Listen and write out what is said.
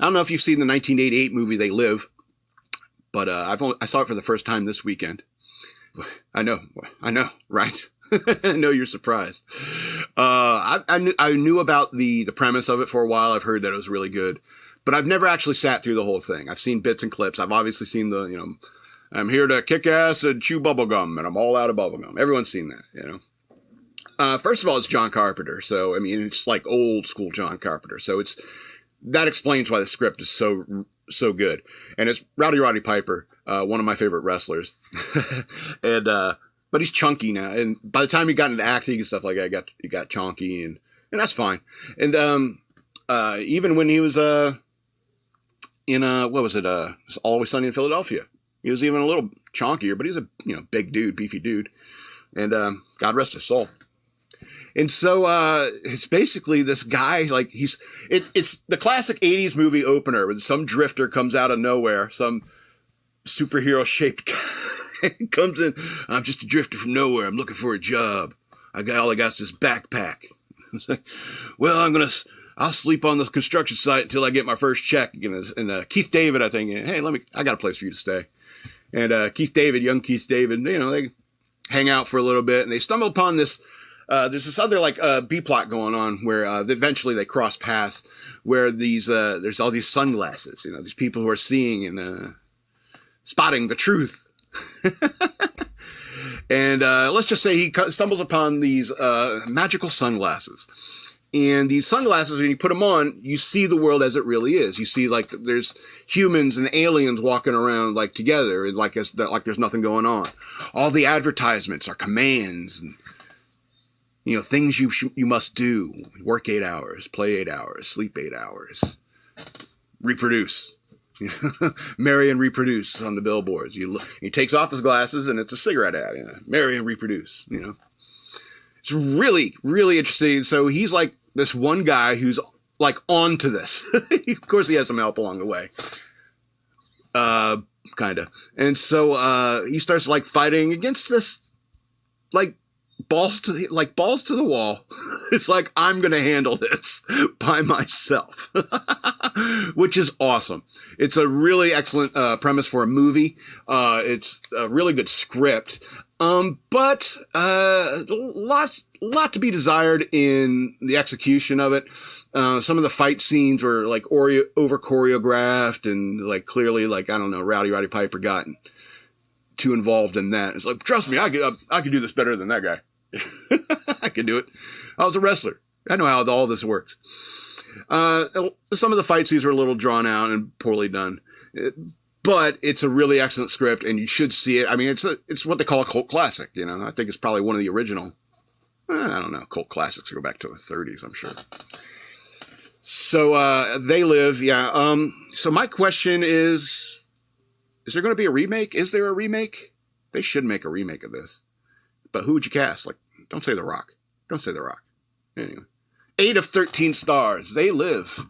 I don't know if you've seen the 1988 movie They Live, but I saw it for the first time this weekend. I know, right? I know you're surprised. I knew about the premise of it for a while. I've heard that it was really good, but I've never actually sat through the whole thing. I've seen bits and clips. I've obviously seen I'm here to kick ass and chew bubblegum, and I'm all out of bubblegum. Everyone's seen that, First of all, it's John Carpenter. So, I mean, it's like old school John Carpenter. So that explains why the script is so good. And it's Roddy Piper, one of my favorite wrestlers. But he's chunky now. And by the time he got into acting and stuff like that, he got chunky and that's fine. And, even when he was, what was it? It's Always Sunny in Philadelphia. He was even a little chunkier, but he's a, big dude, beefy dude. And, God rest his soul. And so, it's basically this guy, like it's the classic 80s movie opener with some drifter comes out of nowhere, some superhero shaped guy comes in. I'm just a drifter from nowhere. I'm looking for a job. All I got is this backpack. It's like, well, I'll sleep on the construction site until I get my first check. And Keith David, I think, hey, I got a place for you to stay. And, young Keith David, they hang out for a little bit and they stumble upon this. There's this other B plot going on where eventually they cross paths where there's all these sunglasses, these people who are seeing and spotting the truth. And let's just say he stumbles upon these magical sunglasses. And these sunglasses, when you put them on, you see the world as it really is. You see there's humans and aliens walking around together, and like there's nothing going on. All the advertisements are commands and things you must do: work 8 hours, play 8 hours, sleep 8 hours, reproduce, marry and reproduce on the billboards. He takes off his glasses and it's a cigarette ad. Marry and reproduce. It's really, really interesting. So he's like this one guy who's on to this. Of course, he has some help along the way. Kind of. And so he starts fighting against this balls to the wall. It's like, I'm going to handle this by myself, which is awesome. It's a really excellent premise for a movie. It's a really good script. But lot to be desired in the execution of it. Some of the fight scenes were over choreographed and clearly I don't know, Roddy Piper got too involved in that. It's trust me, I could do this better than that guy. I could do it. I was a wrestler. I know how all this works. Some of the fight scenes are a little drawn out and poorly done, but it's a really excellent script, and you should see it. I mean, it's what they call a cult classic. I think it's probably one of the original. I don't know. Cult classics go back to the 30s, I'm sure. So They Live, yeah. So my question is there going to be a remake? Is there a remake? They should make a remake of this. But who would you cast? Don't say The Rock. Don't say The Rock. Anyway. 8 of 13 stars. They Live.